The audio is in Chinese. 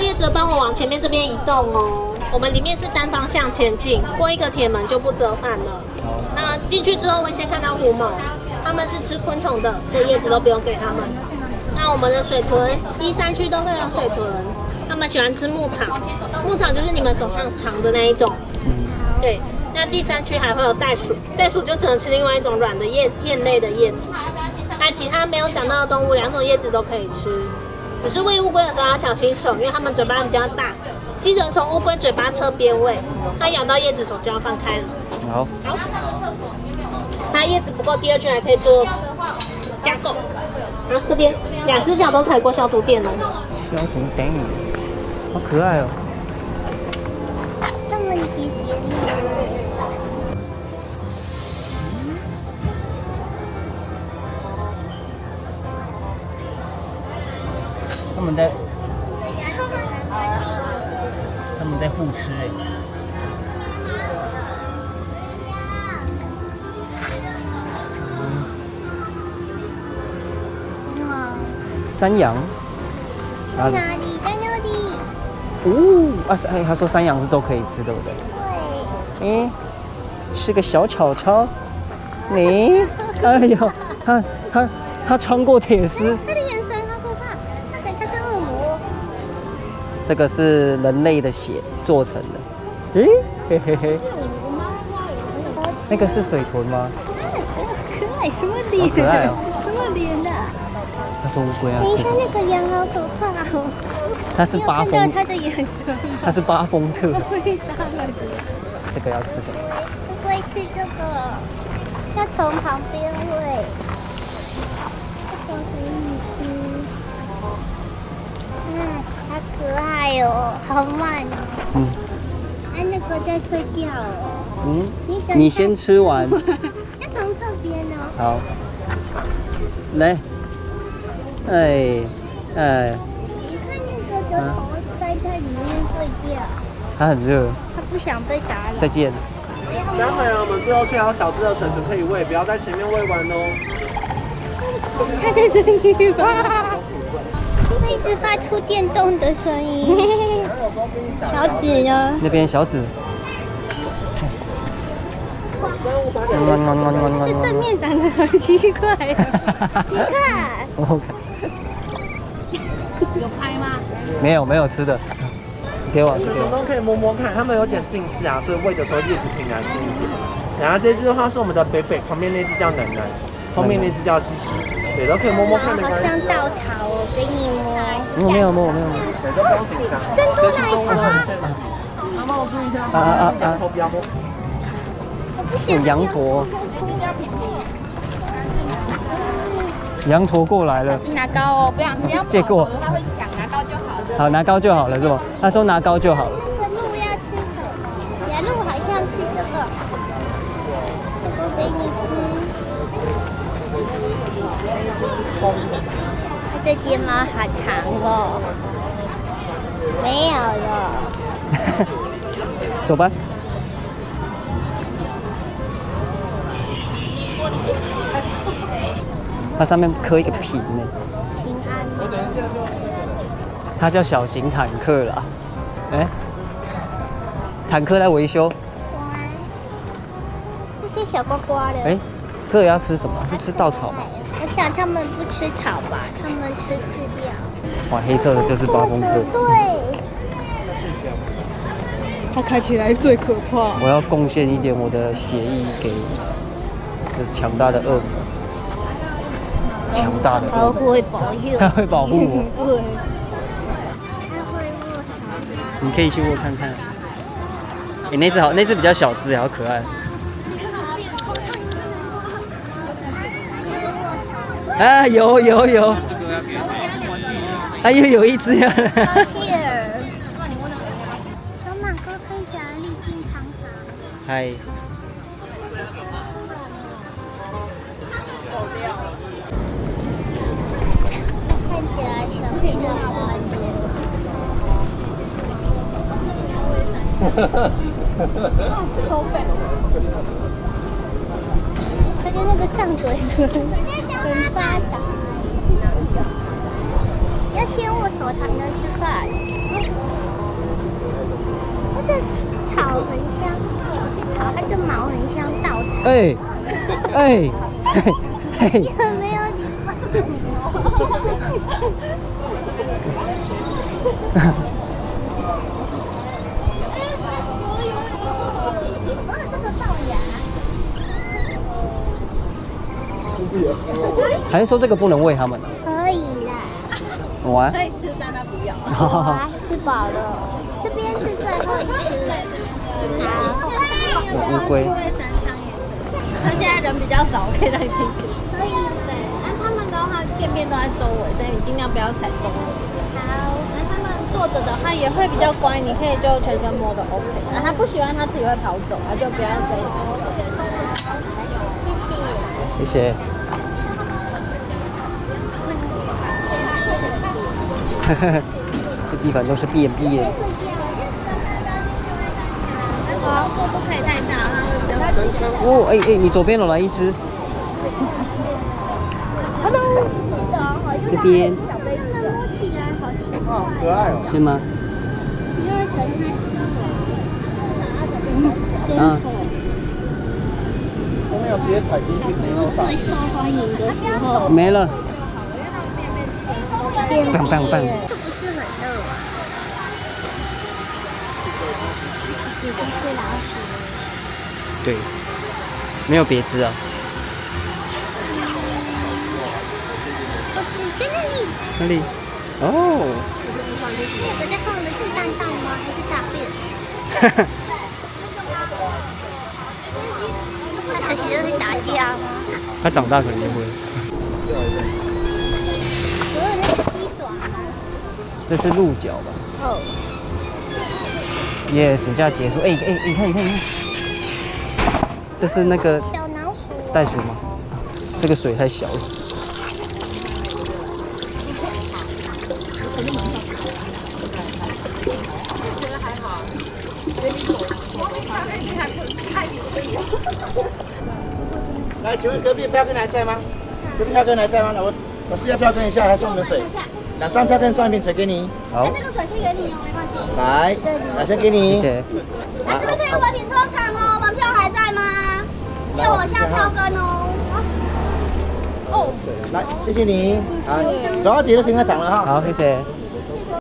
叶子帮我往前面这边移动哦。我们里面是单方向前进，过一个铁门就不折返了。那进去之后会先看到狐獴，它们是吃昆虫的，所以叶子都不用给它们。那我们的水豚，1、3区都会有水豚，它们喜欢吃牧草，牧草就是你们手上长的那一种。对，那第3区还会有袋鼠，袋鼠就只能吃另外一种软的燕类的叶子。那其他没有讲到的动物，2种叶子都可以吃，只是喂乌龟的时候要小心手，因为它们嘴巴比较大，记得从乌龟嘴巴侧边喂，它咬到叶子手就要放开了。好。它叶子不够，第2区还可以做加购。然后这边2只脚都踩过消毒垫了。消毒垫，好可爱哦。他们几点他们在互吃哎。山羊。在哪里？在那里。哦，他说山羊是都可以吃，对不对？对。吃个小草草。你，哎呦，他穿过铁丝。他的眼神好可怕，他是恶魔。这个是人类的血做成的。嘿嘿嘿。那个是水豚吗？可爱，什么脸？好可爱哦。什么脸的？他说乌龟啊。等一下，那个羊好可怕哦。它是八风。他的眼神。它是巴风特。会杀人。这个要吃什么？不会吃这个，要从旁边喂。这个给你吃。好可爱哦，好慢哦。那个在睡觉哦。你先吃完。要从侧边哦。好。来。哎。你看那个的头塞在里面睡觉。它很热。它不想被打扰。再见。待会我们最后却有小只的水豚可以喂，不要在前面喂完哦。这是它的声音吧？会一直发出电动的声音。小紫呢？那边小紫。这正面长得很奇怪。你看。我看。有拍吗？没有吃的。给我。水豚都可以摸摸看，它们有点近视啊，所以喂的时候叶子挺难近一点。然后这只的话是我们的北，旁边那只叫南，后面那只叫西，对，都可以摸摸看，没关系。好像稻草，我给你摸。我没有摸。对，都不用紧张。珍珠奶茶。妈妈，我注意一下，羊头不要摸。有羊驼。羊驼过来了。拿高哦，不要借过。他会抢，拿高就好了。好，拿高就好了是吧？他说拿高就好了。这个鹿要吃什么？呀，鹿好像吃这个，这个给你吃。它的睫毛好长哦。没有了。走吧。它上面刻一个平呢。平安。它叫小型坦克啦。坦克来维修。这些小瓜瓜的。克尔要吃什么？是吃稻草吗？我想他们不吃草吧，他们吃饲料。哇，黑色的就是巴风特。对。它看起来最可怕。我要贡献一点我的血液给就是强大的恶魔。强大的恶魔。它会保佑。它会保护我。对。它会握手。你可以去握看看。那只好，那只比较小只，好可爱。啊，有。哎呦，有一只呀。小马哥看起来历尽沧桑。嗨。看起来像花园。它跟那个上嘴唇很发达。要先握手才能吃饭。哎哎嘿嘿，有没有礼貌？这个龅牙。还是说这个不能喂他们啊？可以啦。我啊，可以吃，但它不要。好啊，吃饱了。这边是最后一只。好。有乌龟。三枪也可以。他现在人比较少，我可以让你进去。可以。对，然后他们的话，便便都在周围，所以你尽量不要踩周围。好。然后他们坐着的话也会比较乖，你可以就全身摸的 OK。然后他不喜欢，他自己会跑走，那就不要追他。谢谢。谢谢。这地方都是便便。然后坐不可以太大，它会比较哦，哎哎，你左边有来一只。Hello。这边。它们摸起来好奇怪。可爱哦。是吗？第二个它啊。都没有直接踩进去，没有打。最受欢迎的时候。没了。棒棒棒！这不是很热啊。是不是老鼠？对，没有别枝啊。不是在那里。哪里？哦。这个在放的是蛋蛋吗？还是大便？它随时都会打架吗？它长大肯定会。我有那个鸡爪。这是鹿角吧？哦。耶，暑假结束。哎哎，你看你看你看，这是那个小老鼠。袋鼠吗？这个水太小了。来，请问隔壁票根还在吗？隔壁票根还在吗？来，我试一下票根一下，还是我们的水？2张票根送一瓶水给你。好，这个水先给你哦，没关系。来，来先给你。谢谢。那是不是可以文凭抽场哦？门票还在吗？借我下票根哦。来，谢谢你。好，走到底的停车场了哈。好，谢谢。